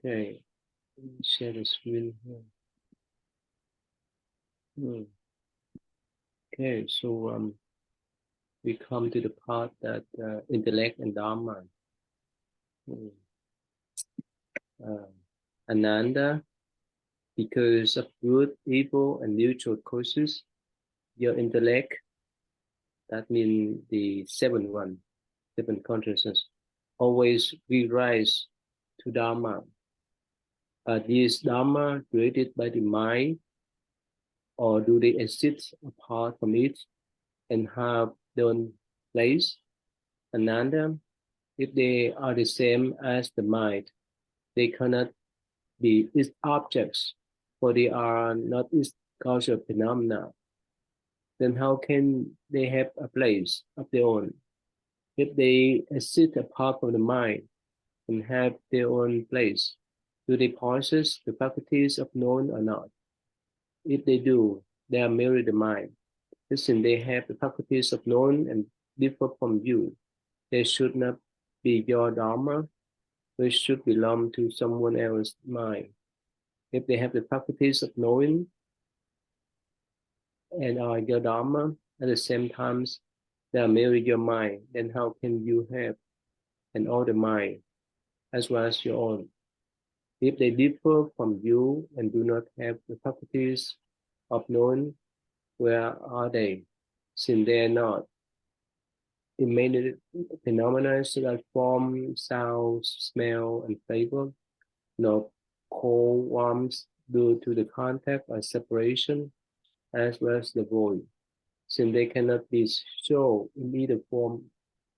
Okay, share the screen here. Okay, so we come to the part that intellect and Dharma. Ananda, because of good, evil, and neutral causes, your intellect, that means the seventh one, seven consciousness, always we rise to Dharma. These Dharma created by the mind, or do they exist apart from it and have their own place? Ananda, if they are the same as the mind, they cannot be its objects, for they are not its causal phenomena. Then how can they have a place of their own? If they exist apart from the mind and have their own place, do they possess the faculties of knowing or not? If they do, they are merely the mind. Since they have the faculties of knowing and differ from you, they should not be your Dharma, which should belong to someone else's mind. If they have the faculties of knowing and are your Dharma, at the same time, they are merely your mind, then how can you have an older mind as well as your own? If they differ from you and do not have the faculties of knowing, where are they? Since they are not immediate phenomena like form, sound, smell, and flavor, nor cold, warmth due to the contact or separation, as well as the void, since they cannot be shown in either form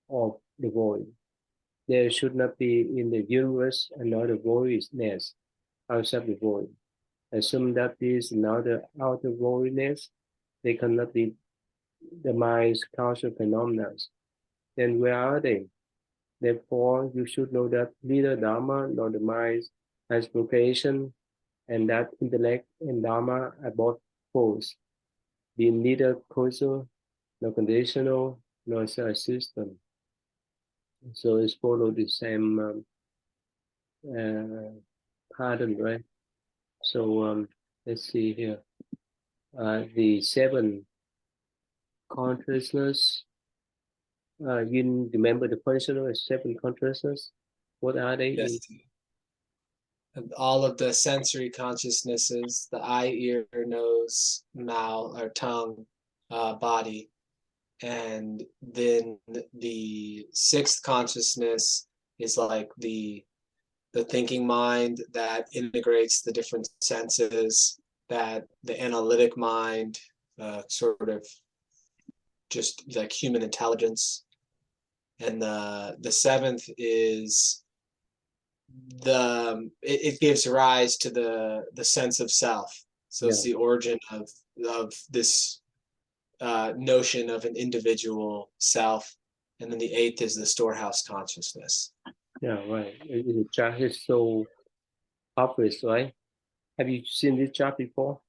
of the void. There should not be in the universe another voidness outside the void. Assume that there is another outer voidness, they cannot be the mind's causal phenomena. Then where are they? Therefore, you should know that neither Dharma nor the mind has vocation, and that intellect and Dharma are both false, being neither causal, nor conditional, nor self-system. So it's follow the same pattern, right? So let's see here. The seven consciousness. You remember the function of seven consciousness? What are they? Yes. All of the sensory consciousnesses, the eye, ear, nose, mouth, or tongue, body. And then the sixth consciousness is like the thinking mind that integrates the different senses, that the analytic mind, sort of just like human intelligence. And the seventh is it gives rise to the sense of self. So yeah. It's the origin of this notion of an individual self. And then the eighth is the storehouse consciousness. Yeah, right. The chart is so obvious, right? Have you seen this chart before?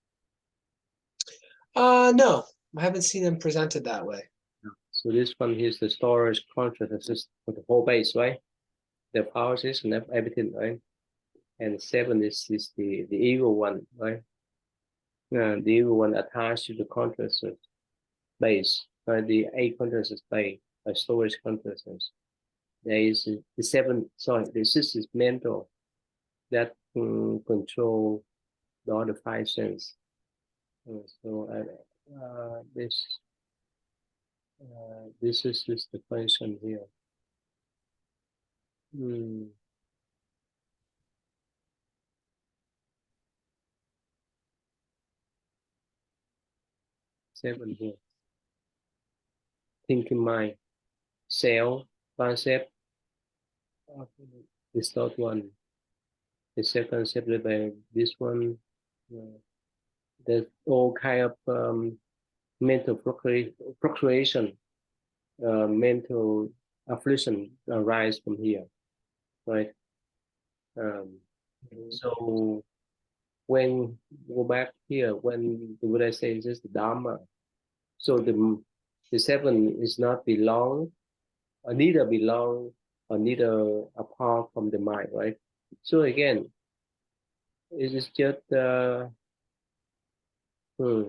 No, I haven't seen them presented that way. So this one here is the storage consciousness for the whole base, right? The power system, everything, right? And seven is the evil one, right? The evil one attached to the consciousness base, right? The eight consciousness base, storage consciousness. There is the seven, sorry, the six is mental that control the other five senses. So this is just the function here. Seven here. Thinking mind, cell, concept. The third one. The second concept by this one. There's all kind of mental fluctuation, mental affliction arise from here, right? So when go back here, when the Buddha says this the Dharma, so the seven is not belong, or neither belong, or neither apart from the mind, right? So again, it is just hmm,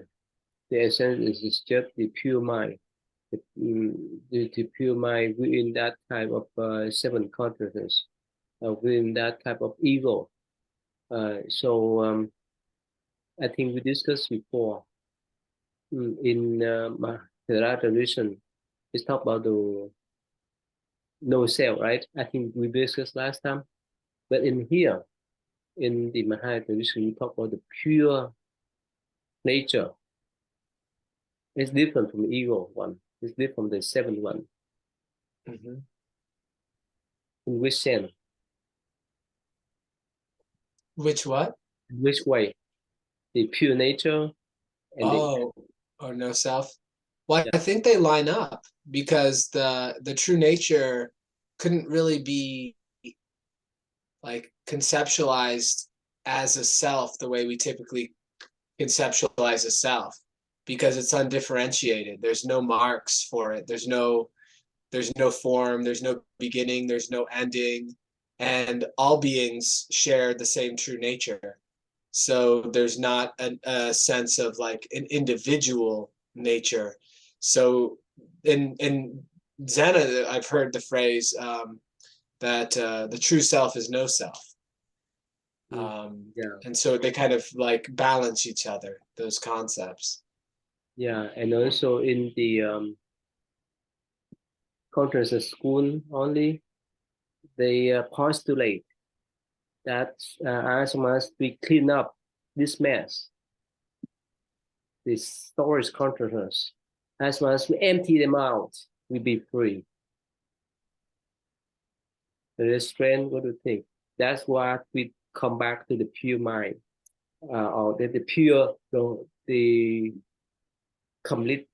the essence is just the pure mind, the pure mind within that type of seven consciousness, within that type of ego. So I think we discussed before in Mahayana tradition, it's talk about the no self, right? I think we discussed last time. But in here, in the Mahayana tradition, we talk about the pure nature. It's different from ego one. It's different from the seventh one. Mhm. In which sense? Which what? In which way? The pure nature and the Oh, or no self. Well, yeah. I think they line up because the true nature couldn't really be like conceptualized as a self the way we typically conceptualize a self because it's undifferentiated. There's no marks for it. There's no form, there's no beginning, there's no ending, and all beings share the same true nature. So there's not a sense of like an individual nature. So in Zen, I've heard the phrase that the true self is no self. Mm, yeah, And so they kind of like balance each other, those concepts. yeah, and also in the consciousness school only, they postulate that as much as we clean up this mess, this storage consciousness, as much as we empty them out, we be free. The restraint, what do you think? That's why we come back to the pure mind, or the pure, the complete,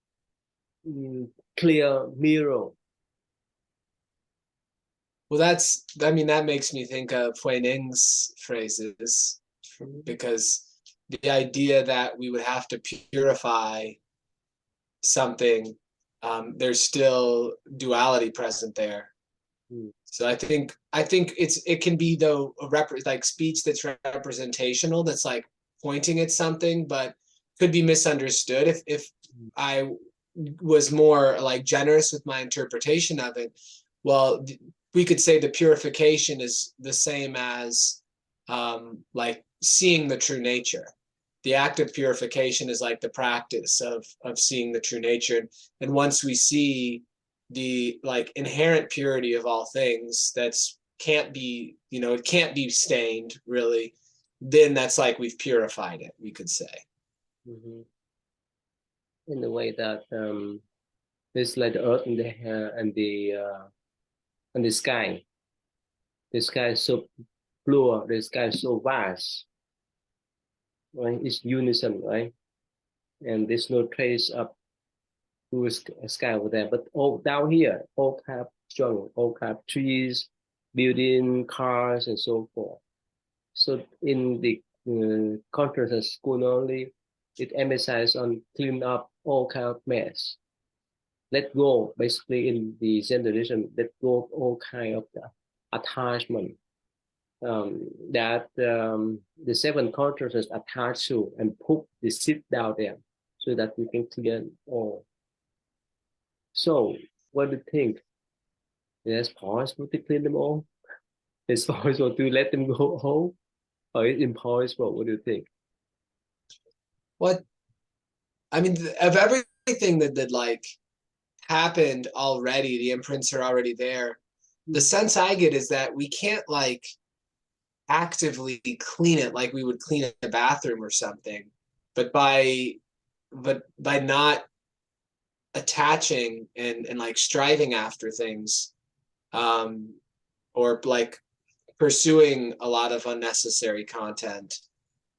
mm, clear mirror. Well, I mean, that makes me think of Hui Ning's phrases because the idea that we would have to purify something, there's still duality present there. Mm, So I think it can be though like speech that's representational, that's like pointing at something, but could be misunderstood if mm, I was more like generous with my interpretation of it. Well, we could say the purification is the same as like seeing the true nature. The act of purification is like the practice of seeing the true nature, and once we see the like inherent purity of all things that's can't be, it can't be stained really, then that's like we've purified it, we could say. mhm. In the way that it's like the earth and the sky. The sky is so blue. The sky is so vast. Right? It's unison, right? And there's no trace of blue sky over there. But all down here, all have jungle, all have trees, building, cars, and so forth. So in the consciousness school only, it emphasizes on clean up all kind of mess. Let go, basically in the Zen tradition, let go of all kind of attachment that the seven consciousness attached to and put the seed down there so that we can clear all. So what do you think? Is it possible to clean them all? It's possible to let them go whole? Or it's impossible? What do you think? What I mean, of everything that like happened already, the imprints are already there. The Mm, sense I get is that we can't like actively clean it like we would clean a bathroom or something, but by not attaching and like striving after things, um or like pursuing a lot of unnecessary content,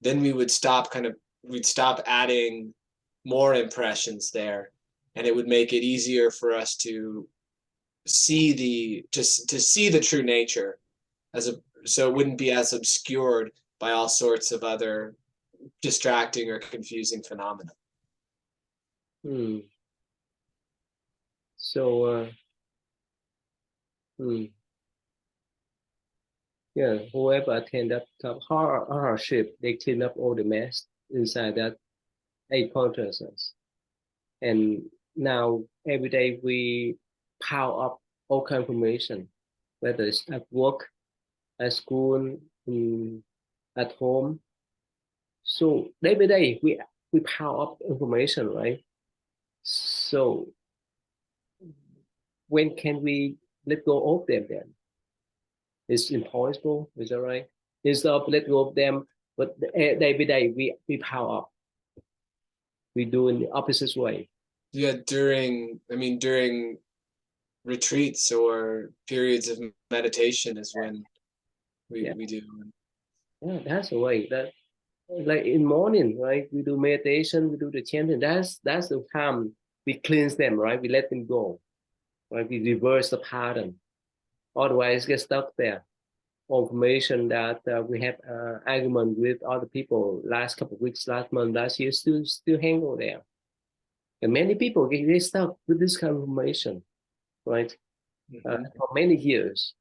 then we'd stop adding more impressions there, and it would make it easier for us to see to see the true nature as a so it wouldn't be as obscured by all sorts of other distracting or confusing phenomena. mm. So mm, Yeah, whoever attend that hardship, they clean up all the mess inside that 8 consciousness. And now every day we pile up all kind of information, whether it's at work, at school, at home. So day by day we pile up information, right? So when can we let go of them then? It's impossible, is that right? Instead of let go of them, but day by day we pile up. We do in the opposite way. Yeah, during retreats or periods of meditation is when Yeah, we do. yeah, that's the way. That like in morning, right? We do meditation, we do the chanting. That's the time we cleanse them, right? We let them go, right? We reverse the pattern. Otherwise, get stuck there. Information that we have argument with other people last couple of weeks, last month, last year, still hang over there. And many people get stuck with this kind of information, right? For many years.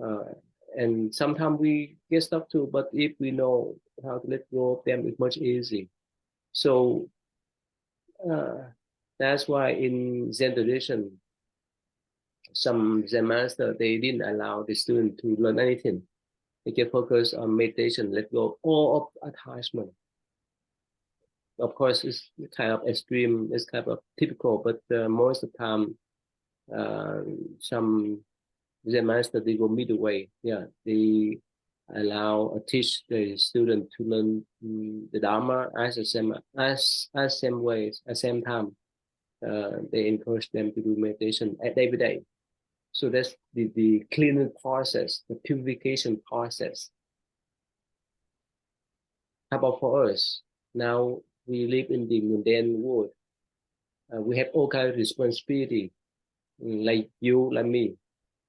Uh, and sometimes we get stuck too, but if we know how to let go of them, it's much easier. So uh, that's why in Zen tradition, some Zen master they didn't allow the student to learn anything. They can focus on meditation, let go of all of attachment. Of course, it's kind of extreme, it's kind of typical, but most of the time, uh, some Zen master they go middle way. Yeah, they allow or teach the student to learn the Dharma as the same as same ways at same time. They encourage them to do meditation every day. So that's the cleaning process, the purification process. How about for us? Now we live in the mundane world. We have all kinds of responsibility, like you, like me.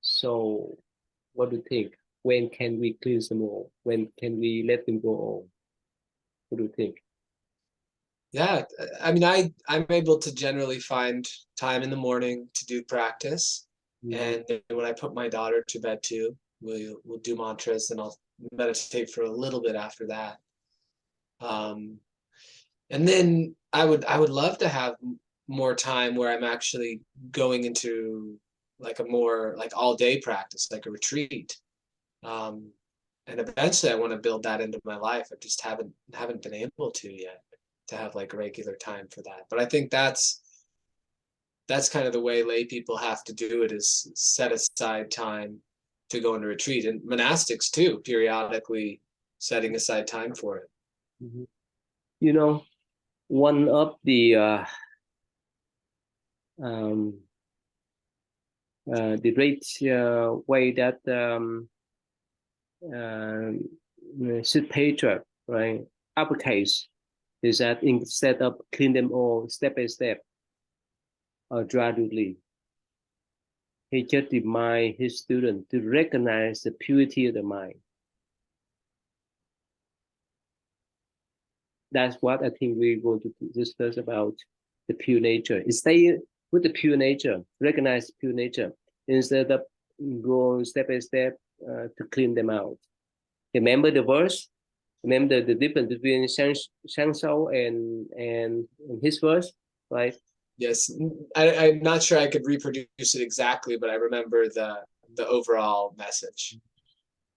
So what do you think? When can we cleanse them all? When can we let them go all? What do you think? Yeah, I mean, I'm able to generally find time in the morning to do practice, Mm-hmm. and then when I put my daughter to bed too, we'll do mantras, and I'll meditate for a little bit after that. Um, and then I would love to have more time where I'm actually going into like a more like all day practice, like a retreat. Um, and eventually I want to build that into my life. I just haven't been able to yet to have like regular time for that. But I think that's kind of the way lay people have to do it, is set aside time to go into retreat, and monastics too, periodically setting aside time for it. Mm-hmm. You know, one of um, the great way that uh, Sid Patriot, right, advocates is that instead of clean them all step by step or gradually, he just remind his student to recognize the purity of the mind. That's what I think we're going to discuss about the pure nature. Stay with the pure nature, recognize pure nature instead of going step by step to clean them out. Remember the verse. Remember the difference between Shang Shao and his verse, right? Yes, I'm not sure I could reproduce it exactly, but I remember the overall message.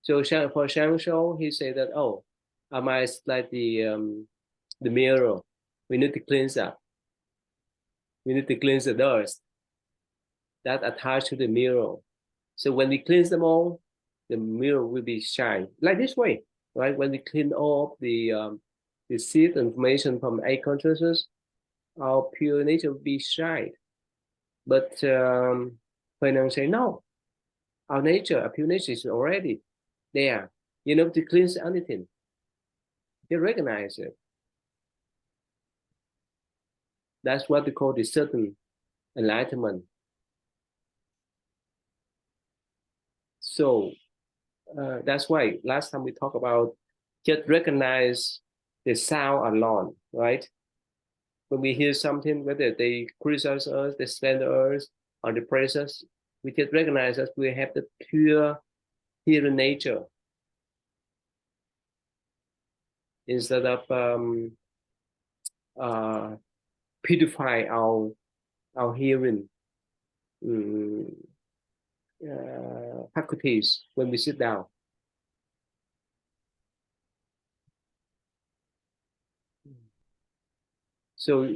So for Shang Shao, he said that our mind is like the mirror. We need to cleanse up. We need to cleanse the dust that attached to the mirror. So when we cleanse them all, the mirror will be shine like this way, right? When we clean all the seed information from 8 consciousness, our pure nature will be shine. But Fernand say no, our nature, our pure nature is already there. You know, to cleanse anything, you recognize it. That's what we call the certain enlightenment. So that's why last time we talked about just recognize the sound alone, right? When we hear something, whether they criticize us, they slander us, or they praise us, we just recognize that we have the pure hearing nature. instead of uh, purify our hearing faculties when we sit down. So,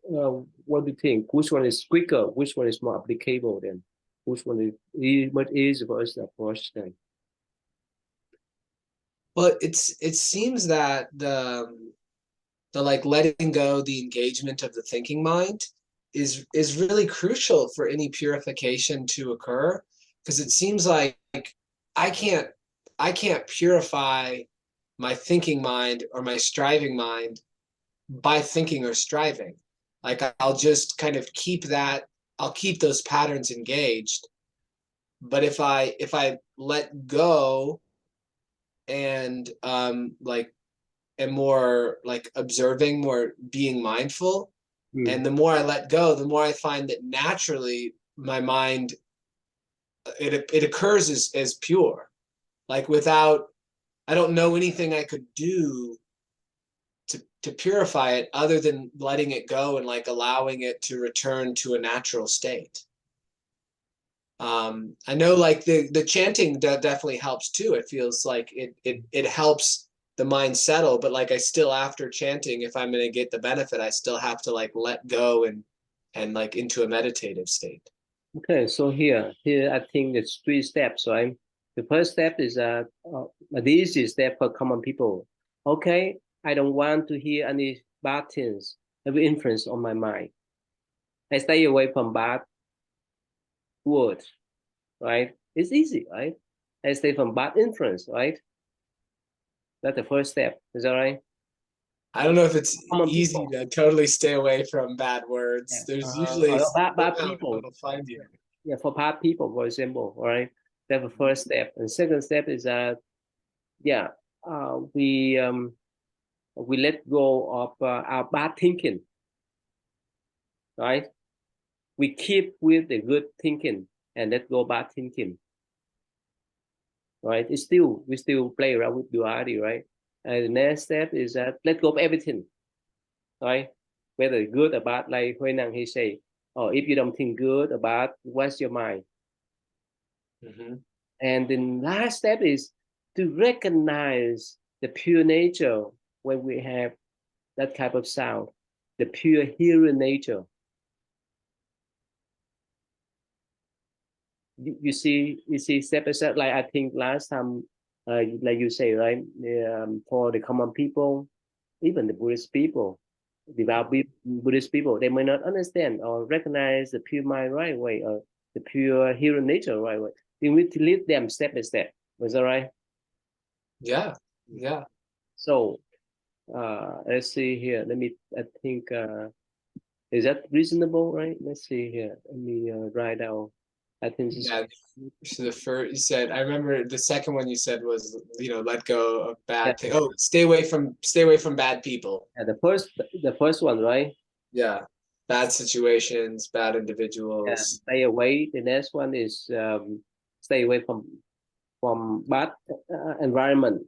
what do you think? Which one is quicker? Which one is more applicable? Then, which one is much easier for us to approach? Then, Well, it seems that the like letting go, the engagement of the thinking mind is really crucial for any purification to occur, because it seems like I can't I can't purify my thinking mind or my striving mind by thinking or striving. Like I'll just kind of I'll keep those patterns engaged. But if I let go and like am more like observing, more being mindful, and the more I let go, the more I find that naturally my mind it occurs as pure. Like without I don't know anything I could do to purify it other than letting it go and like allowing it to return to a natural state. I know like the chanting definitely helps too. It feels like it helps the mind settle, but like I still after chanting, if I'm going to get the benefit, I still have to like let go and like into a meditative state. okay, so here I think it's three steps, right? The first step is the easiest step for common people. Okay, I don't want to hear any bad things that will influence on my mind. I stay away from bad words, right? It's easy, right? I stay from bad influence, right? That's the first step. Is that right? I don't know if it's Common easy people. to totally stay away from bad words. Yeah. There's usually Bad somehow people. it'll find you. Yeah, for bad people, for example, all right? That's the first step. And second step is yeah, we let go of our bad thinking, right? We keep with the good thinking and let go bad thinking, right? It's still we still play around with duality, right? And the next step is that let go of everything, right? Whether good or bad, like Huay Nang he say, oh, if you don't think good about what's your mind. Mm-hmm. And the last step is to recognize the pure nature when we have that type of sound, the pure hearing nature. You see step by step. Like I think last time, like you say, right? For the common people, even the Buddhist people, devout Buddhist people, they may not understand or recognize the pure mind right way or the pure hearing nature right way. You need to lead them step by step. Was that right? Yeah, yeah. So let's see here. Let me. I think is that reasonable, right? Let's see here. Let me write down. I think this. Yeah, so the first you said, I remember the second one you said was, let go of Yeah, bad things. Oh, stay away from bad people. yeah, the first one, right? Yeah. Bad situations, bad Yeah, individuals. stay away. The next one is stay away from bad environment,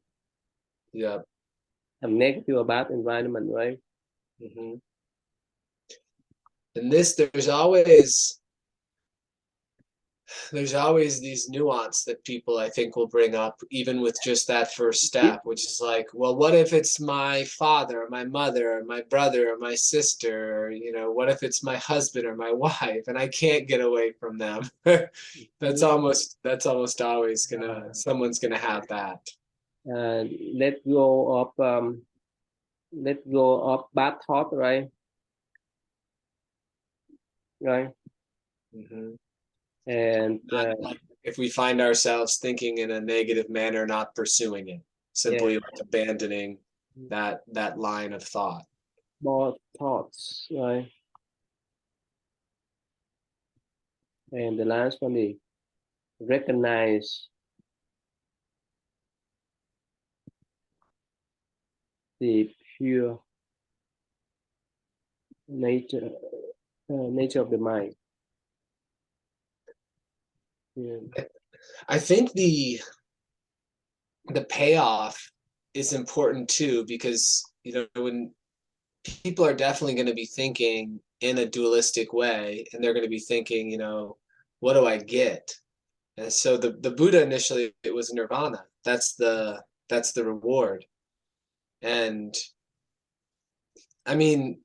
Yeah. a negative or bad environment, right? Hmm. And there's always these nuance that people I think will bring up even with just that first step, which is like, well, what if it's my father or my mother or my brother or my sister, or what if it's my husband or my wife and I can't get away from them? That's almost always someone's gonna have that. Uh, let go of let go of bad thought, right? Right, Hmm. and Not like if we find ourselves thinking in a negative manner, not pursuing it, yeah, simply like abandoning that line of thought. more thoughts, right? And the last one is recognize the pure nature nature of the mind. Yeah. I think the payoff is important too, because when people are definitely going to be thinking in a dualistic way, and they're going to be thinking, what do I get? And so the Buddha initially, it was nirvana. That's the reward. And I mean,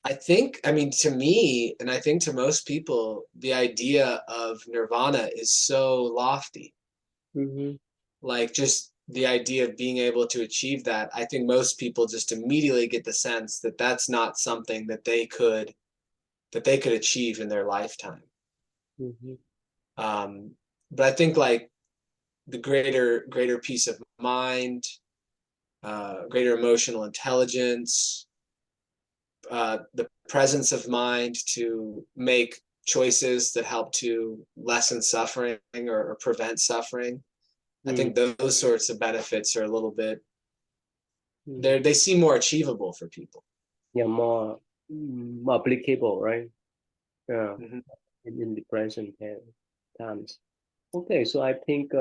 to me, and I think to most people, the idea of nirvana is so lofty. Mm-hmm. Like just the idea of being able to achieve that, I think most people just immediately get the sense that that's not something that they could achieve in their lifetime. Mm-hmm. But I think like the greater peace of mind, greater emotional intelligence, the presence of mind to make choices that help to lessen suffering or prevent suffering. I think those sorts of benefits are a little bit, they seem more achievable for people. Yeah, more applicable, right? Yeah, Mm-hmm. in the present times. Okay, so I think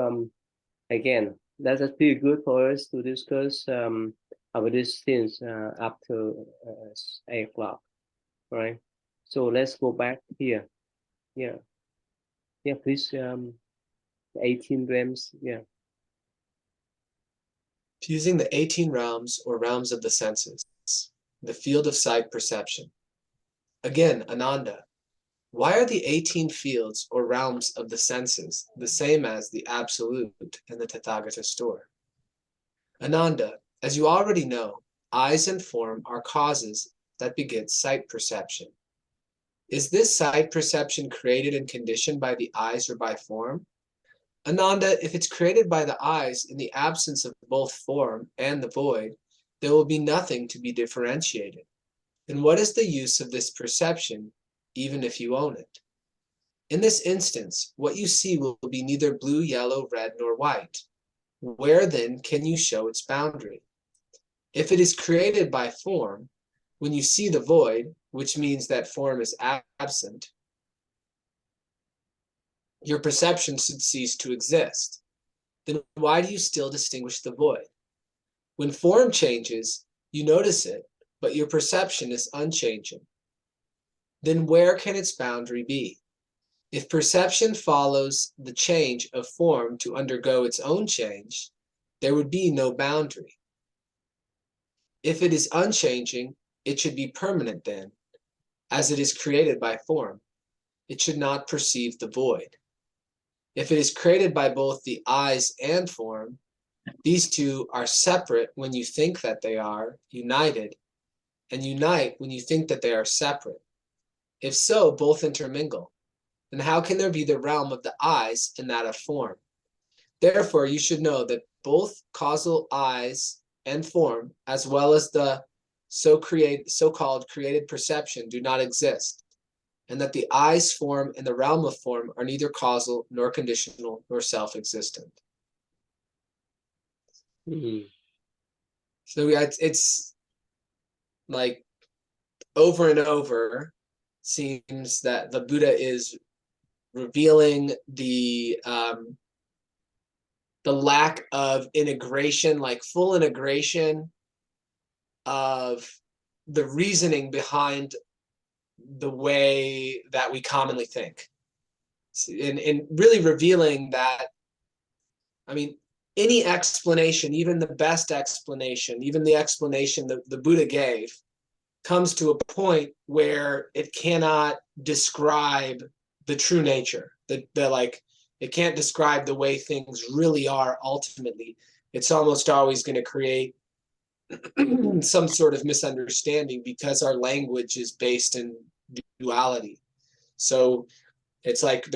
again that's pretty good for us to discuss about these things after 8 o'clock, right? So let's go back here. Yeah, yeah, please. 18 realms. Yeah. Using the 18 realms or realms of the senses, the field of sight perception. Again, Ananda, why are the 18 fields or realms of the senses the same as the Absolute in the Tathagata store? Ananda, as you already know, eyes and form are causes that beget sight perception. Is this sight perception created and conditioned by the eyes or by form? Ananda, if it's created by the eyes in the absence of both form and the void, there will be nothing to be differentiated. And what is the use of this perception, even if you own it? In this instance, what you see will be neither blue, yellow, red, nor white. Where then can you show its boundary? If it is created by form, when you see the void, which means that form is absent, your perception should cease to exist. Then why do you still distinguish the void? When form changes, you notice it, but your perception is unchanging. Then where can its boundary be? If perception follows the change of form to undergo its own change, there would be no boundary. If it is unchanging, it should be permanent then, as it is created by form. It should not perceive the void. If it is created by both the eyes and form, these two are separate when you think that they are united, and unite when you think that they are separate. If so, both intermingle. Then how can there be the realm of the eyes and that of form? Therefore, you should know that both causal eyes and form, as well as the so-called created perception, do not exist, and that the eyes, form, and the realm of form are neither causal, nor conditional, nor self-existent. Mm-hmm. So it's like over and over seems that the Buddha is revealing the lack of integration, like full integration of the reasoning behind the way that we commonly think, and really revealing that, I mean, any explanation, even the best explanation, even the explanation that the Buddha gave, comes to a point where it cannot describe the true nature, the like, it can't describe the way things really are ultimately. It's almost always going to create some sort of misunderstanding because our language is based in duality. So it's like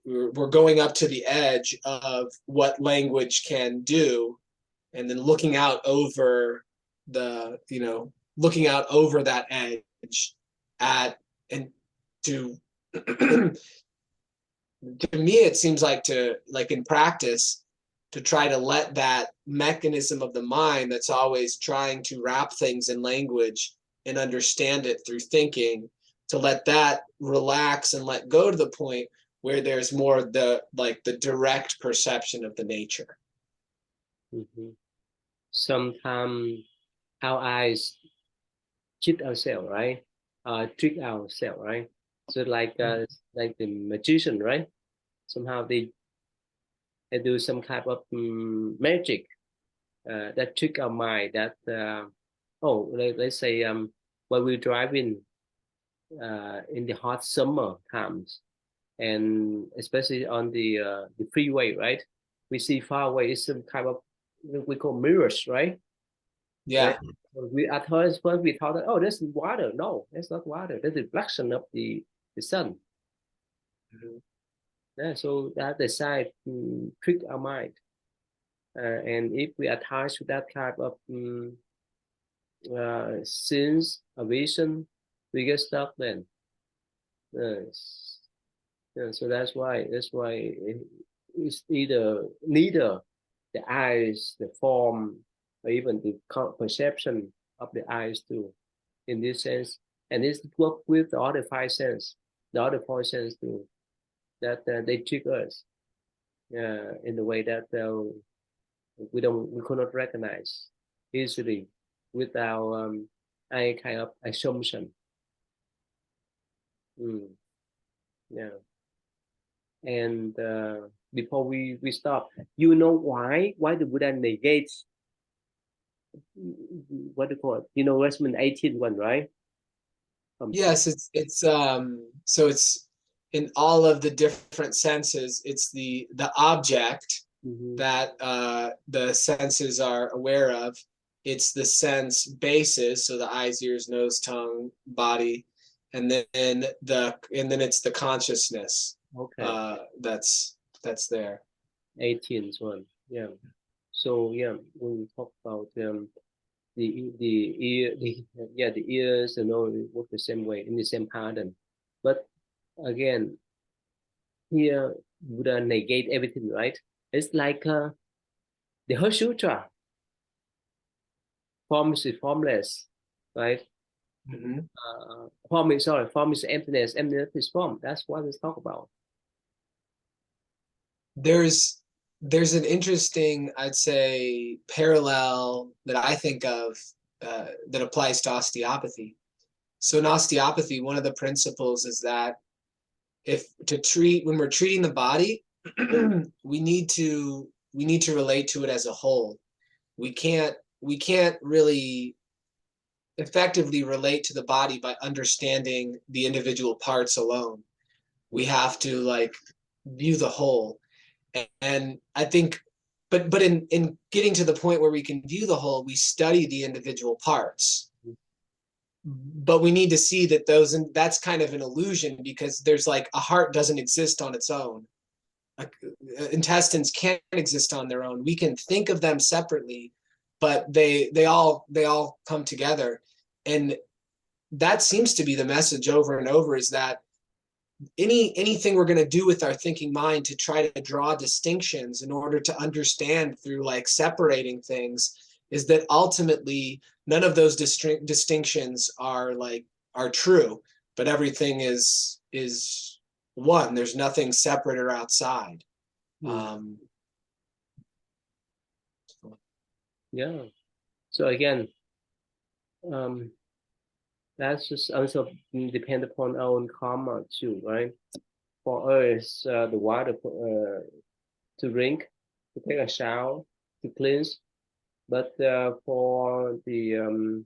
we're going up to the edge of what language can do, and then looking out over that edge at, and to to me it seems like, to like in practice, to try to let that mechanism of the mind that's always trying to wrap things in language and understand it through thinking, to let that relax and let go to the point where there's more the direct perception of the nature. Mm-hmm. sometimes our eyes cheat ourselves, right? Trick ourselves, right? So like the magician, right? Somehow they do some kind of magic that trick our mind. That let's say when we're driving in the hot summer times, and especially on the freeway, right? We see far away is some kind of we call mirrors, right? Right. Yeah. We at first we thought that, oh, that's water. No, that's not water. That's the reflection of the sun. Mhm. Yeah, so that the side trick our mind, and if we attach to that type of sense, a vision, we get stuck then. Uh, yeah, so that's why it's either neither the eyes, the form, or even the perception of the eyes too, in this sense, and it's work with the other five sense, the other four sense too, that they trick us in the way that we could not recognize easily without any kind of assumption. Mm, yeah. And before we stop, you know why the Buddha negates what do you call it? You know, Westman 18 one, right? Yes, it's so it's in all of the different senses, it's the object Mhm. that the senses are aware of. It's the sense basis, so the eyes, ears, nose, tongue, body, and then it's the consciousness Okay, that's there. 18 one, yeah. So yeah, when we talk about the ear, the ears, work the same way in the same pattern, but again, here Buddha negate everything, right? It's like the whole sutra, form is formless, right? Mhm. Form is emptiness, emptiness is form. That's what we talk about. there's there's an interesting, I'd say, parallel that I think of that applies to osteopathy. So in osteopathy, one of the principles is that if to treat when we're treating the body, we need to relate to it as a whole. We can't really effectively relate to the body by understanding the individual parts alone. We have to like view the whole. And I think, but in getting to the point where we can view the whole, we study the individual parts. But we need to see that those, and that's kind of an illusion, because there's like a heart doesn't exist on its own. Like, intestines can't exist on their own. We can think of them separately, but they all come together. And that seems to be the message over and over, is that anything we're going to do with our thinking mind to try to draw distinctions in order to understand through like separating things, is that ultimately none of those distinctions are true, but everything is one. There's nothing separate or outside. Mm. um Yeah. So again, um, that's just also depend upon our own karma too, right? For us, the water to drink, to take a shower, to cleanse, but for the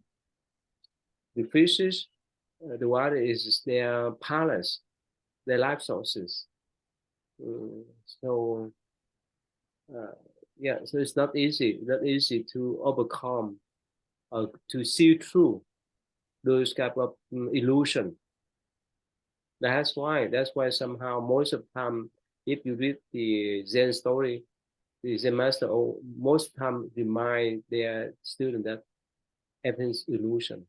fishes, the water is their palace, their life sources. Mm, so uh, yeah, so it's not easy to overcome or to see through those type of illusion. That's why somehow most of the time, if you read the Zen story, the Zen master most of the time remind their student that everything's illusion.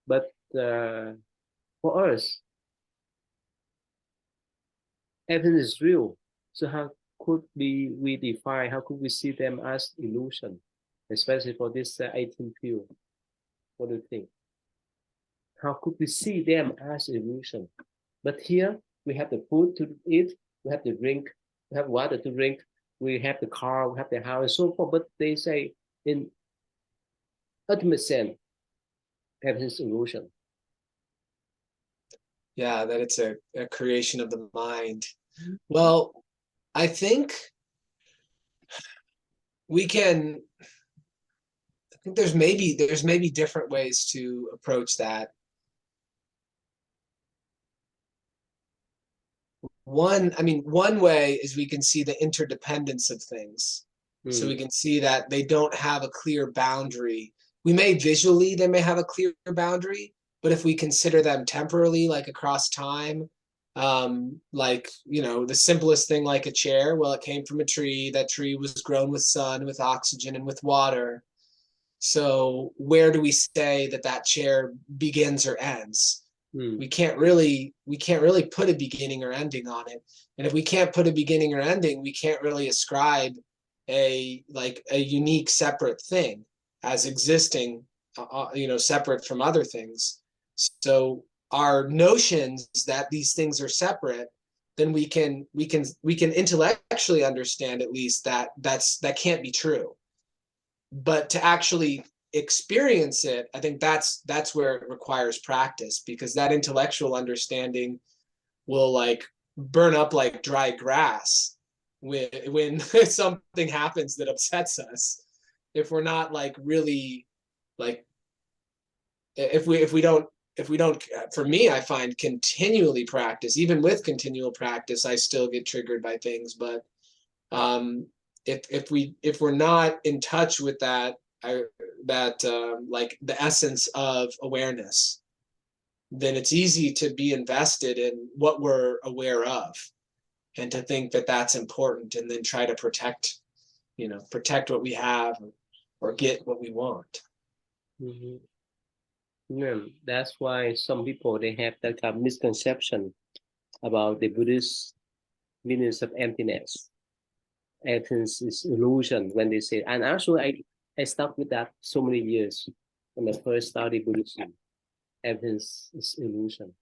But for us, everything is real. So how could we define? How could we see them as illusion, especially for this 18 field? What do you think? How could we see them as illusion? But here we have the food to eat, we have the drink, have water to drink, we have the car, we have the house, and so forth. But they say in ultimate sense, everything is illusion. Yeah, that it's a creation of the mind. Well, I think we can, I think there's maybe different ways to approach that. One way is we can see the interdependence of things. So we can see that they don't have a clear boundary. They may have a clear boundary, but if we consider them temporally, like across time, like, the simplest thing, like a chair, well, it came from a tree. That tree was grown with sun, with oxygen, and with water. So where do we say that that chair begins or ends? We can't really put a beginning or ending on it. And if we can't put a beginning or ending, we can't really ascribe a unique separate thing as existing, separate from other things. So our notions that these things are separate, then we can intellectually understand at least that that can't be true. But to actually experience it, I think that's where it requires practice, because that intellectual understanding will like burn up like dry grass when something happens that upsets us. If we're not like really like if we don't for me, I find continually practice, even with continual practice, I still get triggered by things. But if we're not in touch with that, like the essence of awareness, then it's easy to be invested in what we're aware of, and to think that that's important, and then try to protect what we have, or get what we want. Mm-hmm. Yeah, that's why some people they have that kind of misconception about the Buddhist meanings of emptiness. Emptiness is illusion when they say, and actually I stuck with that so many years when I first studied Buddhism. Emptiness is illusion.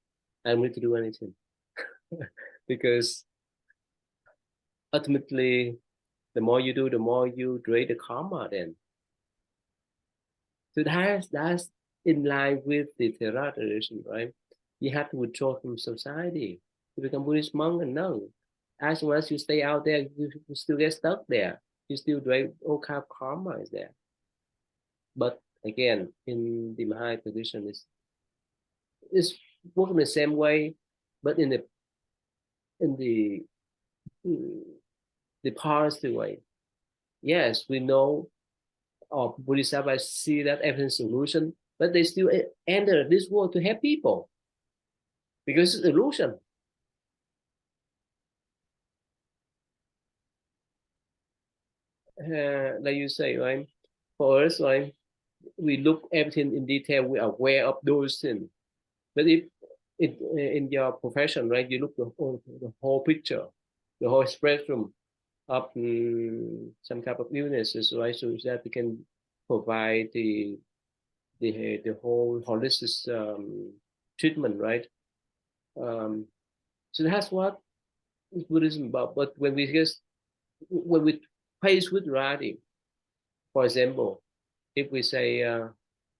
I don't need to do anything because ultimately, the more you do, the more you drain the karma. Then, so that's in line with the Theravada tradition, right? You have to withdraw from society to become Buddhist monk and nun. As long as you stay out there, you still get stuck there. You still drain all kind of karma is there. But again, in the Mahayana tradition, is working the same way, but in the positive way. Yes, we know or Bodhisattva see that everything is illusion, but they still enter this world to help people because it's illusion. Like you say, right? For us, right? We look everything in detail. We are aware of those things. But if it in your profession, right? You look the whole picture, the whole spectrum of some type of illnesses, right? So that we can provide the whole holistic treatment, right? Um, so that's what is Buddhism about. But when we face with reality, for example, if we say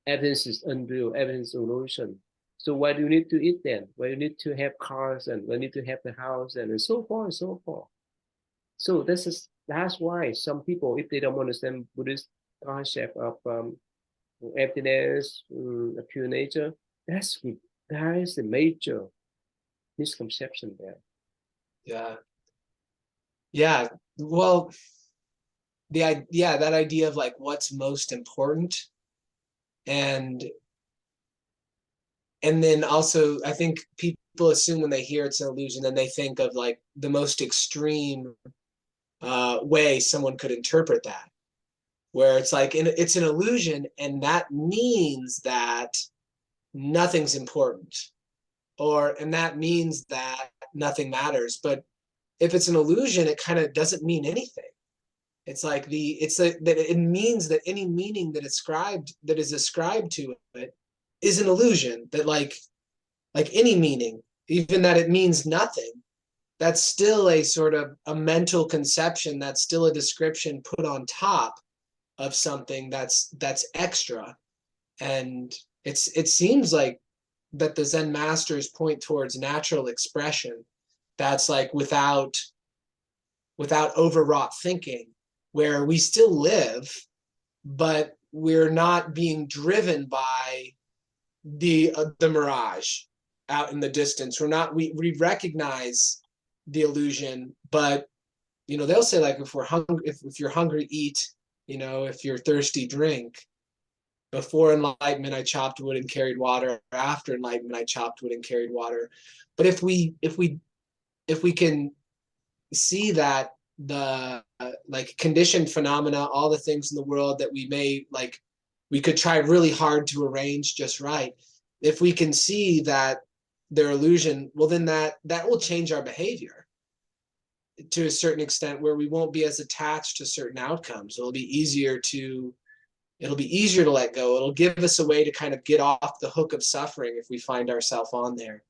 evidence is unreal, evidence is illusion, so why do you need to eat then? Why do you need to have cars and why do you need to have the house and so forth and so forth? So that's why some people, if they don't understand Buddhist concept of emptiness, a pure nature, that is the major misconception there. Yeah. Yeah. Well, that idea of like what's most important, and then also I think people assume when they hear it's an illusion, then they think of like the most extreme way someone could interpret that, where it's like it's an illusion, and that means that nothing's important, and that means that nothing matters. But if it's an illusion, it kind of doesn't mean anything. It's like that it means that any meaning that is ascribed to it is an illusion. That like any meaning, even that it means nothing, that's still a sort of a mental conception, that's still a description put on top of something that's extra. And it seems like that the Zen masters point towards natural expression that's like without overwrought thinking, where we still live, but we're not being driven by the mirage out in the distance. We're not, we recognize the illusion, but you know, they'll say like, if we're hungry, if you're hungry, eat, you know, if you're thirsty, drink. Before enlightenment, I chopped wood and carried water. After enlightenment, I chopped wood and carried water. But if we can see that the like conditioned phenomena, all the things in the world that we may like, we could try really hard to arrange just right. If we can see that they're illusion, well, then that will change our behavior to a certain extent, where we won't be as attached to certain outcomes. It'll be easier to let go. It'll give us a way to kind of get off the hook of suffering if we find ourselves on there.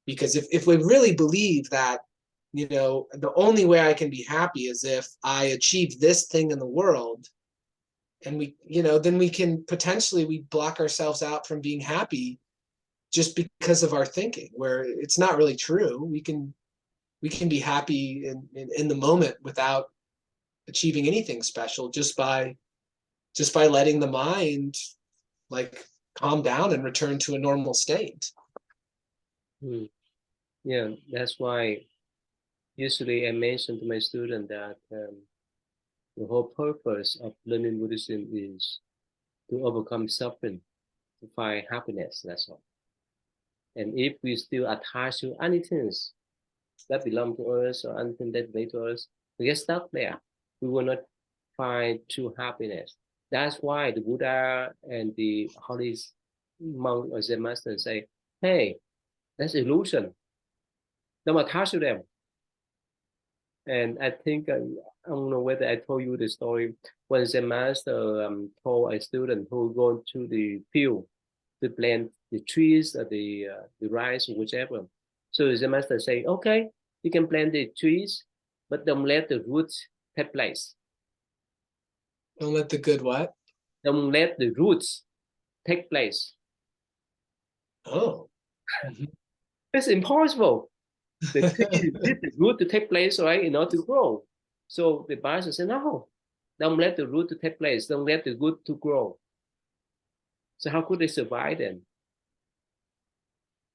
Because if we really believe that, you know, the only way I can be happy is if I achieve this thing in the world, and we, you know, then we can potentially, we block ourselves out from being happy just because of our thinking, where it's not really true. We can be happy in the moment without achieving anything special, just by letting the mind like calm down and return to a normal state. Yeah, that's why usually I mention to my student that the whole purpose of learning Buddhism is to overcome suffering, to find happiness. That's all. And if we still attach to anything that belong to us or anything that belong to us, we get stuck there. We will not find true happiness. That's why the Buddha and the holy monk or Zen master say, "Hey, that's illusion. Don't attach to them." And I think I don't know whether I told you the story when the master told a student who go to the field to plant the trees or the rice or whichever. So the master say, "Okay, you can plant the trees, but don't let the roots take place. Don't let the good what? Don't let the roots take place." Oh. It's impossible. The tree need the root to take place, right, in order to grow. So the master said, "No, don't let the root to take place. Don't let the root to grow." So how could they survive then?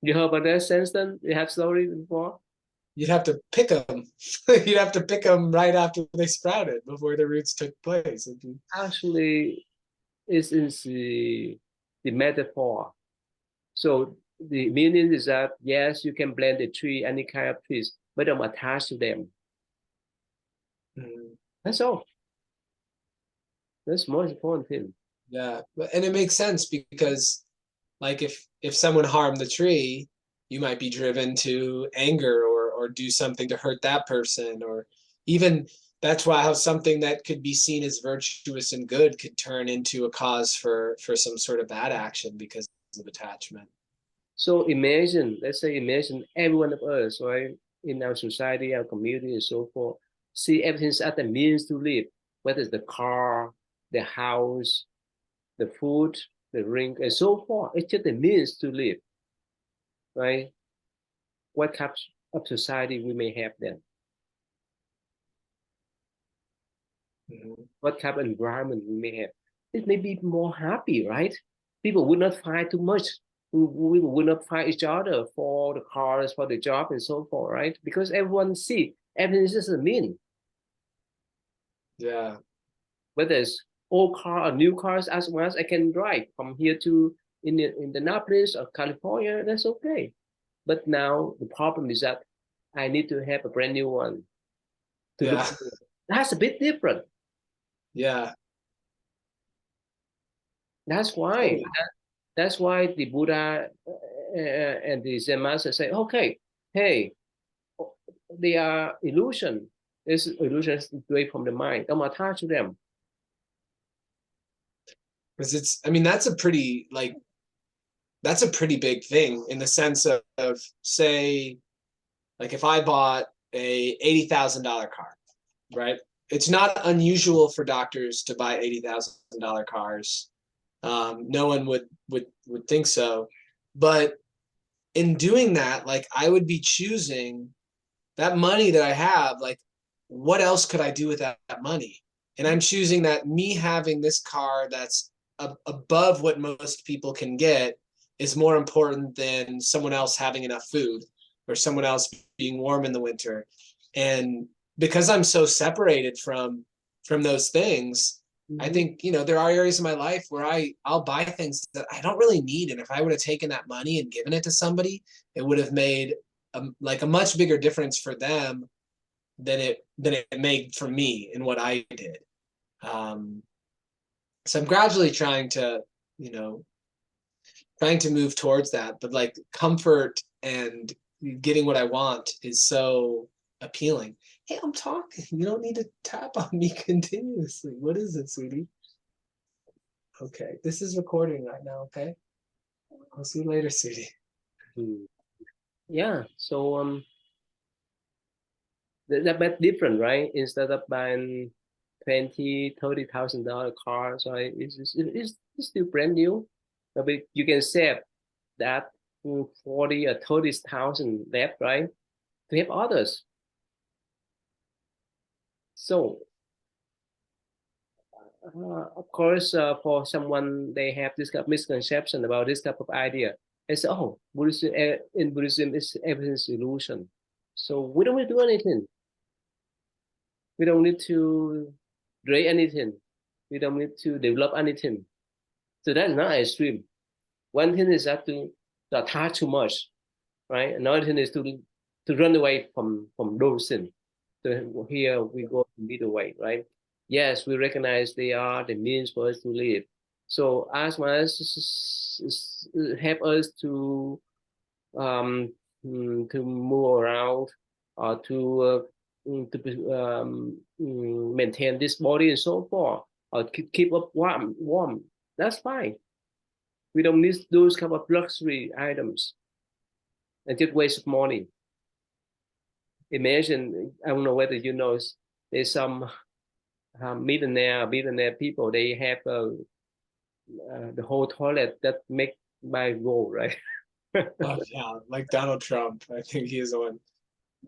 You heard about that sense then? You have story before? You'd have to pick them. You'd have to pick them right after they sprouted, before the roots took place. Actually, it's the metaphor. So the meaning is that, yes, you can plant a tree, any kind of trees, but don't attach to them. That's all. That's the most important thing. Yeah, and it makes sense, because like if someone harmed the tree, you might be driven to anger, or do something to hurt that person, or even that's why how something that could be seen as virtuous and good could turn into a cause for some sort of bad action because of attachment. So imagine, let's say, imagine every one of us, right, in our society, our community, and so forth, see everything as a means to live, whether it's the car, the house, the food, the drink, and so forth. It's just a means to live, right? What type of society we may have then? What type of environment we may have? It may be more happy, right? People would not fight too much. We would not fight each other for the cars, for the job, and so forth, right? Because everyone see everything is just a mean. Yeah. Whether it's old car or new cars, as well as I can drive from here to Indianapolis or California, that's okay. But now the problem is that I need to have a brand new one to look Yeah. for. That's a bit different. Yeah. That's why. Oh. That's why the Buddha and the Zen master say, okay, hey, they are illusion. This illusion is away from the mind. Don't attach to them. Because I mean, that's a pretty big thing, in the sense of say, like if I bought a $80,000 car, right? It's not unusual for doctors to buy $80,000 cars. No one would think so, but in doing that, like I would be choosing that money that I have, like what else could I do with that money? And I'm choosing that me having this car that's above what most people can get is more important than someone else having enough food or someone else being warm in the winter. And because I'm so separated from those things, I think, you know, there are areas in my life where I'll buy things that I don't really need. And if I would have taken that money and given it to somebody, it would have made like a much bigger difference for them than it made for me in what I did. So I'm gradually trying to, you know, trying to move towards that, but like comfort and getting what I want is so appealing. Hey, I'm talking. You don't need to tap on me continuously. What is it, sweetie? Okay, this is recording right now, okay? I'll see you later, sweetie. Yeah, so that bit different, right? Instead of buying $20,000-$30,000 car, so it's still brand new, but you can save that 40 or 30,000 left, right? To help others. So of course, for someone they have this kind of misconception about this type of idea. They say, "Oh, Buddhism in Buddhism is everything's illusion." So we don't need to do anything. We don't need to create anything. We don't need to develop anything. So that's not extreme. One thing is that to attach too much, right? Another thing is to run away from those things. So here we go middle way, right? Yes, we recognize they are the means for us to live. So as much as help us um, to move around or to maintain this body and so forth, or keep up warm. That's fine. We don't need those kind of luxury items and just waste money. Imagine, I don't know whether you know, there's some billionaire people. They have the whole toilet that make by gold, right? Oh yeah, like Donald Trump. I think he's the one.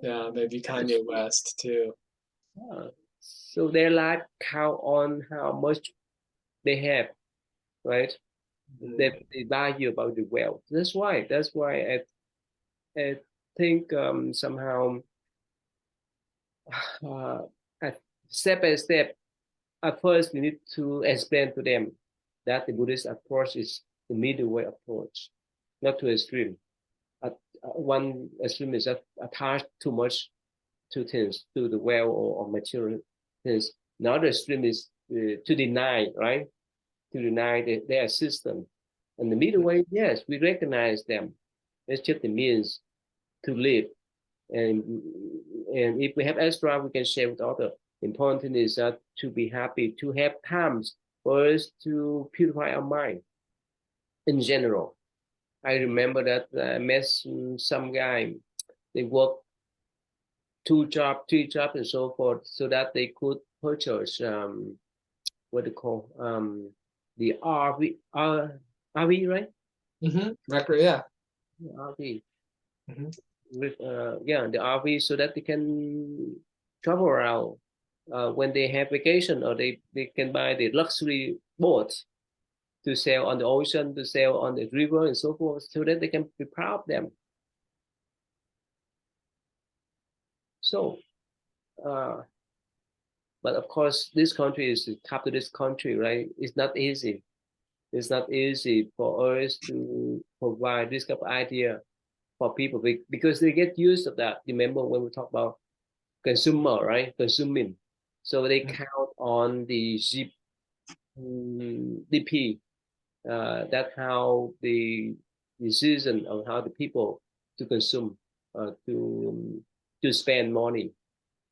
Yeah, maybe Kanye West too. So their life count on how much they have, right? They value about the wealth. That's why. That's why I think somehow uh, step by step. At first, we need to explain to them that the Buddhist approach is the middle way approach, not too extreme. One extreme is that attached too much to things, to the well or material things. Another extreme is to deny, right? To deny their system. And the middle way, yes, we recognize them. It's just the means to live. And and if we have extra, we can share with others. Important is that to be happy, to have times for us to purify our mind in general. I remember that I met some guy, they work 2 jobs, 3 jobs, and so forth, so that they could purchase what they call the RV, right? Record, yeah. RV. Mm-hmm. With yeah, the RV, so that they can travel around when they have vacation, or they can buy the luxury boats to sail on the ocean, to sail on the river, and so forth, so that they can be proud of them. So, but of course, this country is a capitalist country, right? It's not easy. It's not easy for us to provide this kind of idea for people because they get used to that. Remember when we talk about consumer, right? Consuming. So they count on the GDP. That's how the decision of how the people to consume, to spend money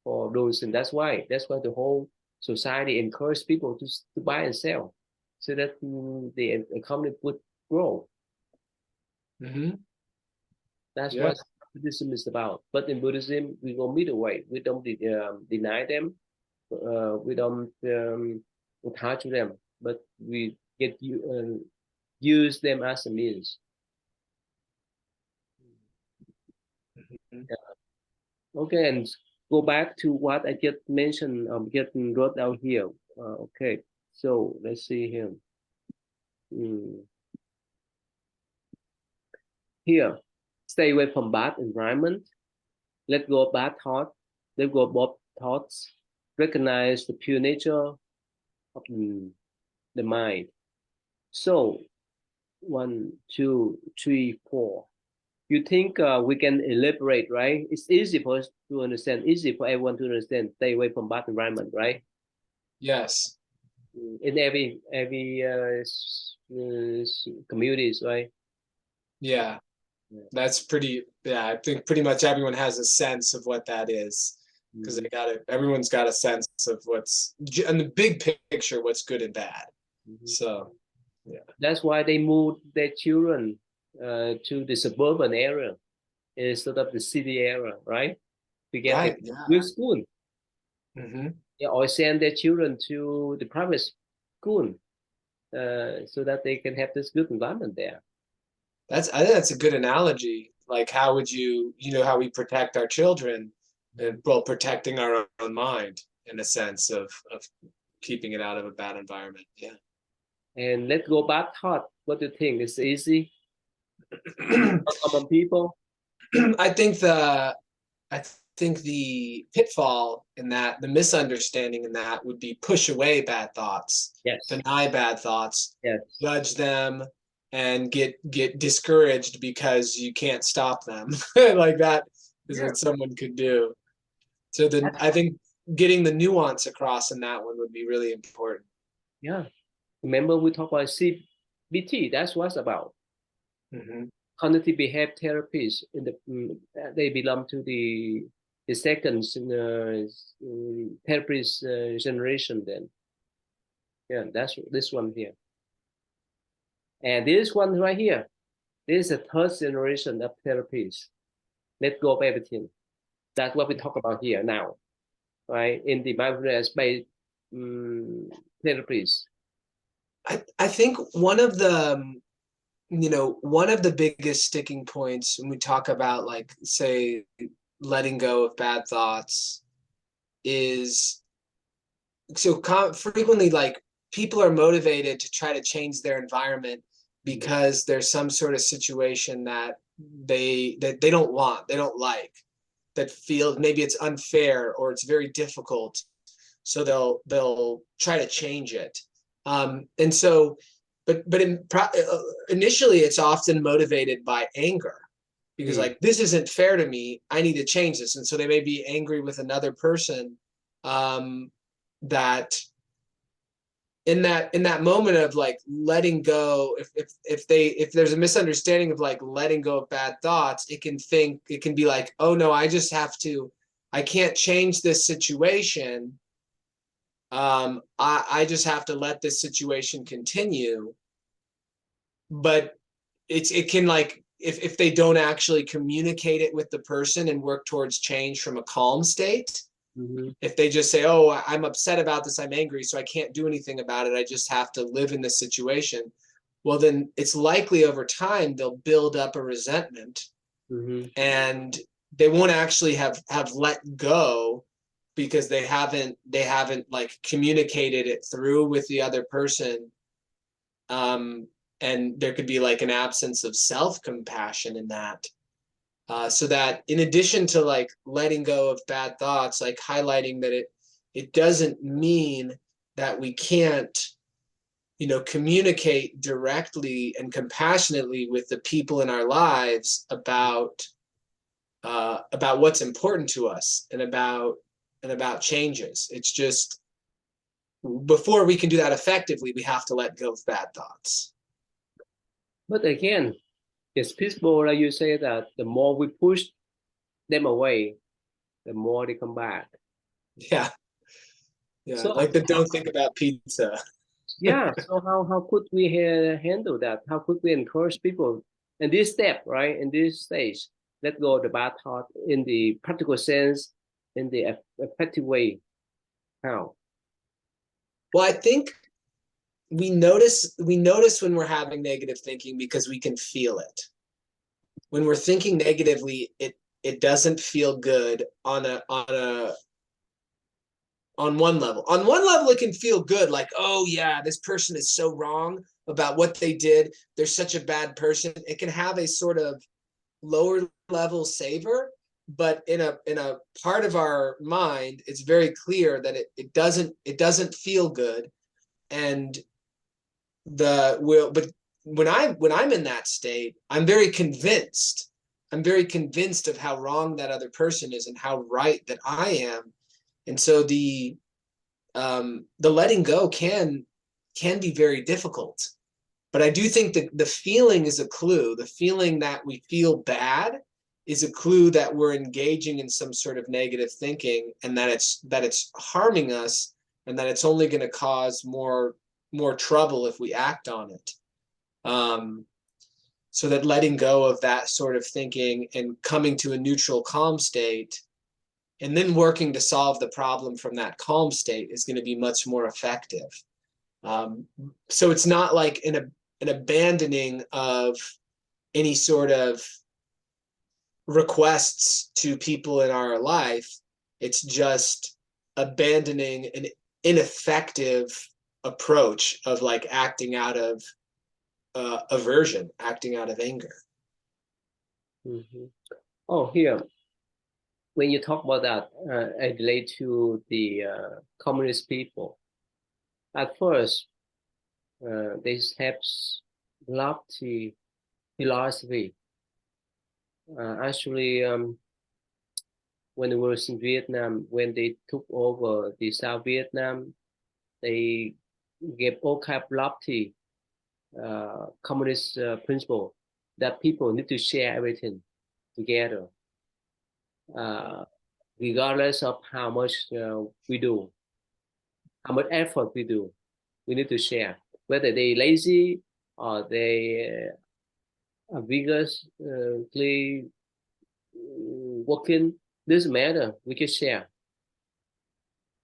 for those, and that's why the whole society encourages people to buy and sell, so that the economy would grow. Mm-hmm. That's Yes. what. Buddhism is about. But in Buddhism, we go middle way. We don't deny them. We don't attach to them, but we get you use them as a means. Mhm. Okay, and go back to what I just mentioned. Getting wrote out here. Okay, so let's see here. Mm. Here, stay away from bad environment. Let go of bad thought. Let go of bad thoughts. Recognize the pure nature of the mind. So 1, 2, 3, 4. You think we can elaborate, right? It's easy for us to understand, easy for everyone to understand. Stay away from bad environment, right? Yes. In every communities, right? Yeah. Yeah. That's pretty, yeah, I think pretty much everyone has a sense of what that is because Mhm. everyone's got a sense of what's, in the big picture, what's good and bad. Mhm. So, yeah. That's why they moved their children to the suburban area instead of the city area, right? To get a Right. Yeah. good school. Hmm. Yeah, or send their children to the private school so that they can have this good environment there. I think that's a good analogy. Like, how would how we protect our children, and well, protecting our own mind in a sense of keeping it out of a bad environment. Yeah. And let go bad thought. What do you think? It's easy for common people? I think I think the pitfall in that, the misunderstanding in that would be push away bad thoughts, Yes. deny bad thoughts, Yes. judge them, and get discouraged because you can't stop them. Like that is Yeah. what someone could do. So then That's, I think getting the nuance across in that one would be really important. yeah. Remember we talked about CBT. That's what it's about. Hmm. Cognitive behavior therapies. They belong to the second therapist generation. Then, yeah, that's this one here, and this one right here. This is a third generation of therapies. Let go of everything. That's what we talk about here now, right? In the mindfulness-based therapies. I think one of the biggest sticking points when we talk about, like, say, letting go of bad thoughts is, so frequently, like, people are motivated to try to change their environment because there's some sort of situation that they don't want, they don't like, that feels maybe it's unfair or it's very difficult, so they'll try to change it. And so, initially, it's often motivated by anger, because, Mm. like, this isn't fair to me. I need to change this, and so they may be angry with another person, that in that moment of, like, letting go, if there's a misunderstanding of, like, letting go of bad thoughts, it can be like, oh no, I can't change this situation. I just have to let this situation continue. But it can, like, if they don't actually communicate it with the person and work towards change from a calm state, Mm-hmm. if they just say, oh, I'm upset about this, I'm angry, so I can't do anything about it, I just have to live in this situation, well, then it's likely over time they'll build up a resentment, Mm-hmm. and they won't actually have let go because they haven't, like, communicated it through with the other person. um, and there could be, like, an absence of self-compassion in that. So that, in addition to, like, letting go of bad thoughts, like, highlighting that it doesn't mean that we can't, communicate directly and compassionately with the people in our lives about what's important to us, and about changes. It's just, before we can do that effectively, we have to let go of bad thoughts. But again, it's peaceful, like you say that the more we push them away, the more they come back. Yeah, yeah. So Like the don't think about pizza. yeah, so how could we handle that? How could we encourage people in this step, right? In this stage, let go of the bad thought in the practical sense, in the effective way? How? Well, I think we notice when we're having negative thinking because we can feel it. When we're thinking negatively, it doesn't feel good on one level. On one level, it can feel good, like, oh yeah, this person is so wrong about what they did. They're such a bad person. It can have a sort of lower level savor, but in a part of our mind, it's very clear that it doesn't feel good. And but when I'm in that state, I'm very convinced. I'm very convinced of how wrong that other person is and how right that I am. And so the letting go can be very difficult. But I do think that the feeling is a clue. The feeling that we feel bad is a clue that we're engaging in some sort of negative thinking, and that it's harming us, and that it's only going to cause more trouble if we act on it. So that letting go of that sort of thinking and coming to a neutral, calm state, and then working to solve the problem from that calm state is going to be much more effective. So it's not like an abandoning of any sort of requests to people in our life. It's just abandoning an ineffective approach of like acting out of aversion, acting out of anger. Mm-hmm. Oh, here, when you talk about that, I relate to the communist people. At first, they have lofty philosophy. Actually, when it was in Vietnam, when they took over the South Vietnam, they gave all kind of lofty communist principle that people need to share everything together, uh, regardless of how much we do, how much effort we do. We need to share, whether they lazy or they are vigorously working. Doesn't matter. We can share.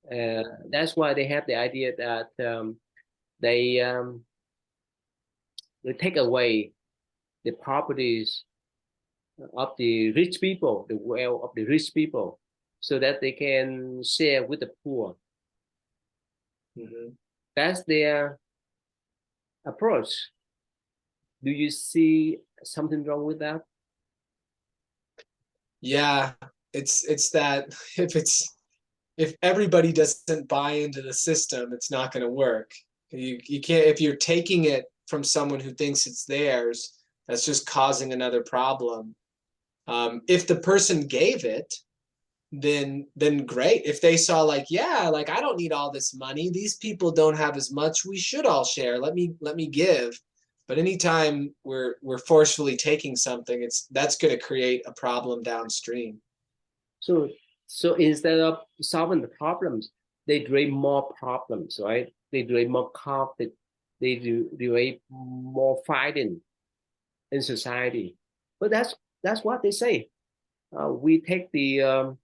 That's why they have the idea that they they take away the properties of the rich people, the wealth of the rich people, so that they can share with the poor. Mm-hmm. That's their approach. Do you see something wrong with that? Yeah, it's that if everybody doesn't buy into the system, it's not going to work. You can't, if you're taking it from someone who thinks it's theirs, that's just causing another problem. If the person gave it, then great. If they saw like, yeah, like I don't need all this money. These people don't have as much. We should all share. Let me give. But anytime we're forcefully taking something, that's going to create a problem downstream. So, so instead of solving the problems, they create more problems, right? They create more conflict. They do create more fighting in society. But that's what they say. We take the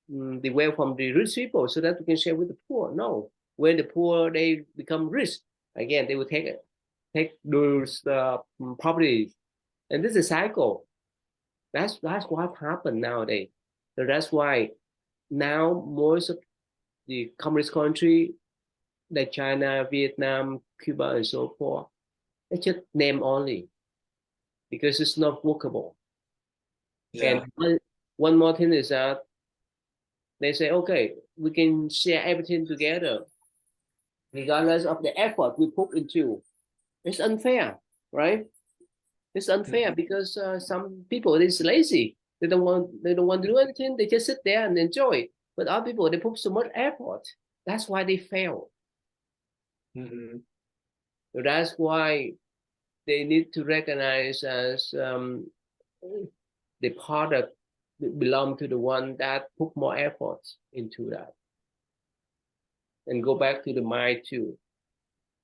wealth from the rich people so that we can share with the poor. No, when the poor they become rich, again they will take those properties, and this is a cycle. That's what happened nowadays. So that's why now most of the communist country like China, Vietnam, Cuba, and so forth, it's just name only because it's not workable. And Yeah. one more thing is that they say, okay, we can share everything together, regardless of the effort we put into. It's unfair, right? It's unfair Mhm. because some people is lazy. They don't want to do anything. They just sit there and enjoy. But other people they put so much effort. That's why they fail. Mhm. So that's why they need to recognize as the product belong to the one that put more effort into that, and go back to the mind too.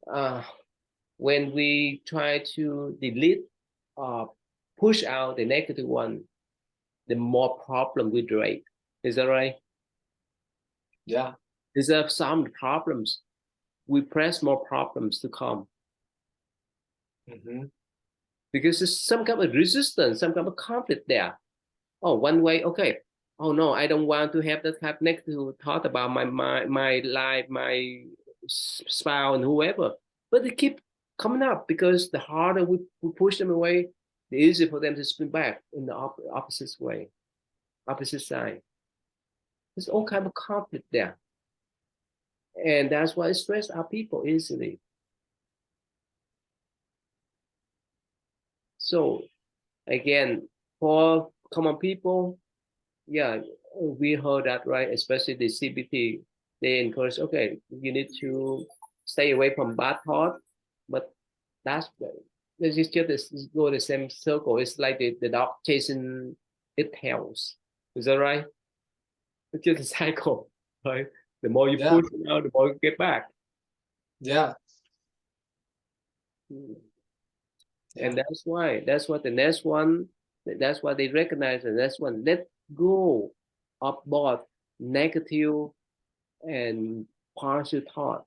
Uh, when we try to delete or push out the negative one, the more problem we create. Is that right? Yeah. Is there some problems? We press more problems to come Mm-hmm. because there's some kind of resistance, some kind of conflict there. Oh, one way, okay. Oh no, I don't want to have that kind of negative thought about my life, my spouse, and whoever. But they keep coming up because the harder we push them away, the easier for them to spin back in the opposite way, opposite side. There's all kind of conflict there, and that's why it stress out people easily. So again, for common people, yeah, we heard that, right? Especially the CBT, they encourage, okay, you need to stay away from bad thought, but that's this is just go the same circle. It's like the dog chasing its tails. Is that right? It's just a cycle, right? The more you Yeah. push it out, the more you get back. Yeah. And that's what the next one, that's why they recognize the next one. Let go of both negative and partial thought.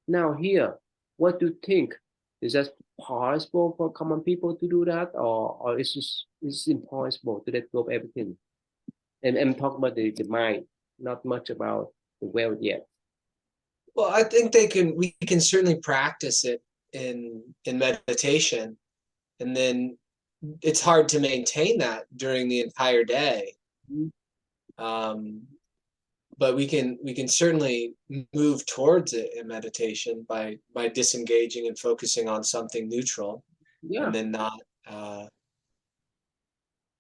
Now here, what do you think? Is that possible for common people to do that, or it's impossible to let go of everything? And I'm talking about the mind, not much about the will yet. Well, I think we can certainly practice it in meditation, and then it's hard to maintain that during the entire day. Mm-hmm. Um, but we can certainly move towards it in meditation by disengaging and focusing on something neutral, and Yeah. then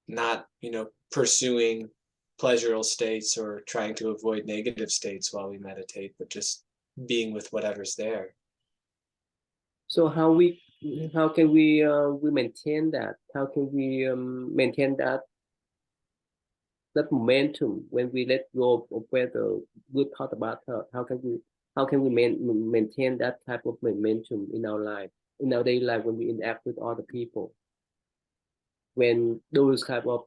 not pursuing pleasurable states or trying to avoid negative states while we meditate, but just being with whatever's there. So how can we maintain that? How can we maintain that momentum when we let go of whether good thought about her? How can we maintain that type of momentum in our life, in our daily life when we interact with other people? When those type of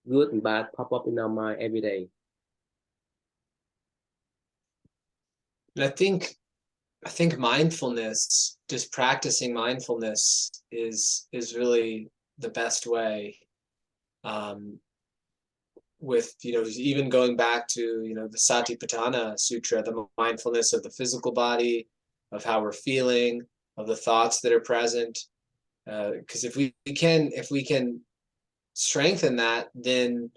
good and bad pop up in our mind every day. And I think mindfulness, just practicing mindfulness is really the best way. Um, with even going back to the Satipatthana Sutra, the mindfulness of the physical body, of how we're feeling, of the thoughts that are present. Because if we can strengthen that, then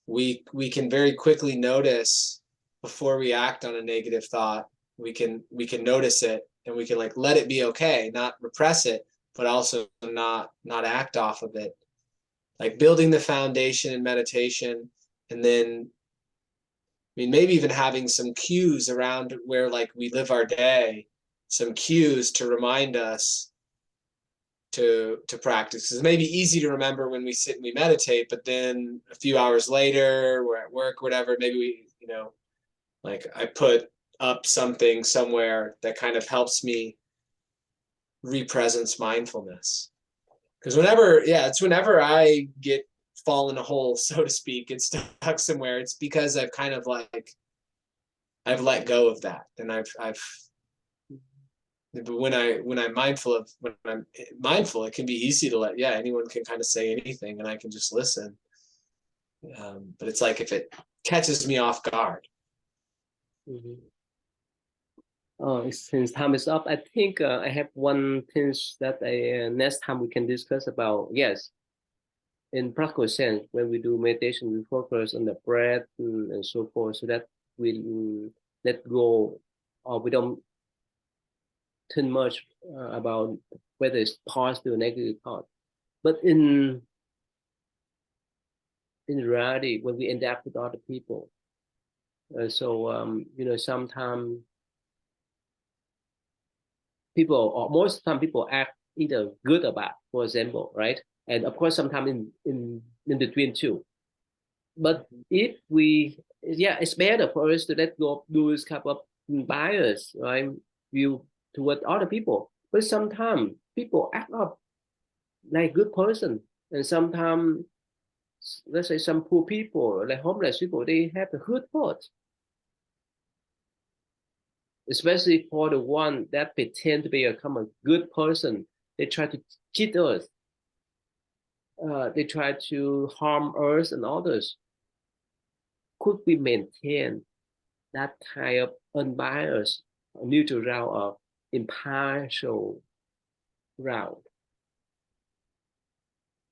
we can very quickly notice before we act on a negative thought. We can notice it, and we can like let it be okay, not repress it, but also not act off of it. Like building the foundation in meditation, and then maybe even having some cues around where like we live our day, some cues to remind us to practice. It's maybe easy to remember when we sit and we meditate, but then a few hours later, we're at work, whatever, maybe like I put up something somewhere that kind of helps me re-presence mindfulness. Because whenever I get fall in a hole, so to speak, get stuck somewhere, it's because I've kind of like I've let go of that, and I've but when I'm mindful, it can be easy to let, anyone can kind of say anything and I can just listen. But it's like if it catches me off guard. Mm-hmm. Since time is up, I think I have one thing that next time we can discuss about. Yes, in practical sense, when we do meditation, we focus on the breath and so forth, so that we let go, or we don't think much about whether it's positive or negative thought. But in reality, when we interact with other people, sometimes people, or most of the time, people act either good or bad, for example, right? And of course, sometimes in between too. But if we, yeah, it's better for us to let go of those kind of bias, right? View toward other people. But sometimes people act up like good person, and sometimes let's say some poor people, like homeless people, they have a good thought, especially for the one that pretend to become a good person. They try to cheat us. They try to harm us and others. Could we maintain that kind of unbiased, neutral route of impartial route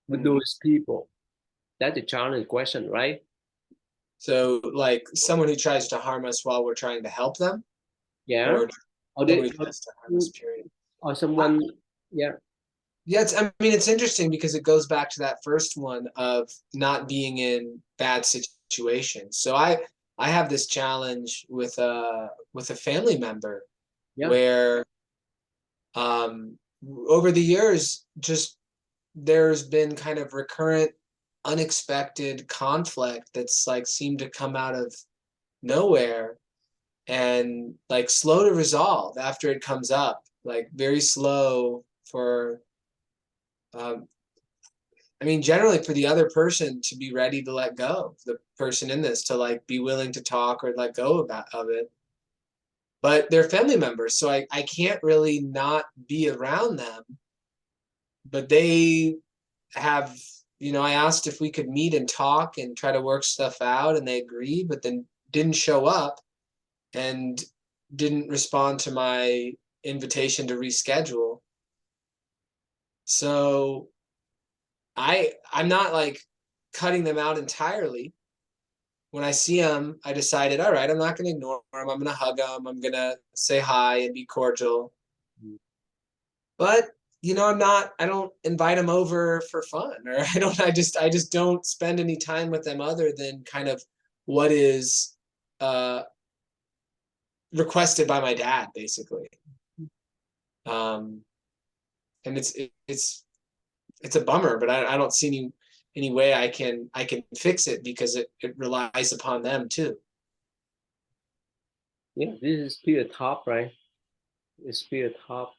with those people? That's a challenging question, right? So like someone who tries to harm us while we're trying to help them, Yeah. or Or someone they, who tries to harm us, period. or someone, yeah, Yeah, I mean, it's interesting because it goes back to that first one of not being in bad situations. So I have this challenge with a family member yeah, where um over the years just there's been kind of recurrent unexpected conflict that's like seemed to come out of nowhere and like slow to resolve after it comes up, like very slow for um, I mean, generally for the other person to be ready to let go, the person in this to like be willing to talk or let go about of it. But they're family members, so I can't really not be around them. But they have, I asked if we could meet and talk and try to work stuff out, and they agreed, but then didn't show up and didn't respond to my invitation to reschedule. So I'm not like cutting them out entirely. When I see them, I decided, all right, I'm not going to ignore them. I'm going to hug them. I'm going to say hi and be cordial. But I don't invite them over for fun, or I just don't spend any time with them other than kind of what is uh, requested by my dad, basically. Um, and it's a bummer, but I don't see any way I can fix it because it relies upon them too. yeah. This is still a top, right? It's still a top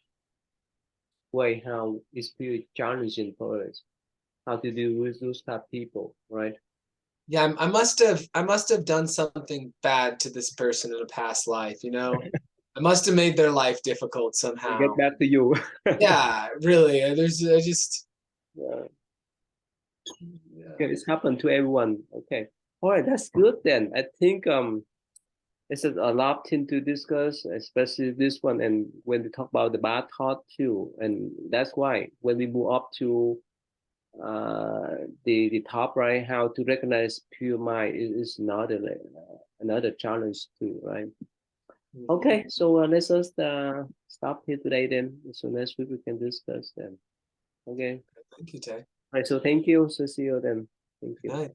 way how it's still challenging for us how to deal with those type of people, right? Yeah, I must have done something bad to this person in a past life, you know? I must have made their life difficult We'll get somehow. back to you. Yeah, really. There's I just Yeah. yeah. Okay, it's happened to everyone. Okay. All right, that's good then. I think it's a lot thing to discuss, especially this one, and when we talk about the bad thought too, and that's why when we move up to the top right, how to recognize pure mind is another challenge too, right? Mhm. Okay, so let's just stop here today then. So next week we can discuss then. Okay. Thank you, Tay. All right. So thank you. So see you then. Thank Good you. night.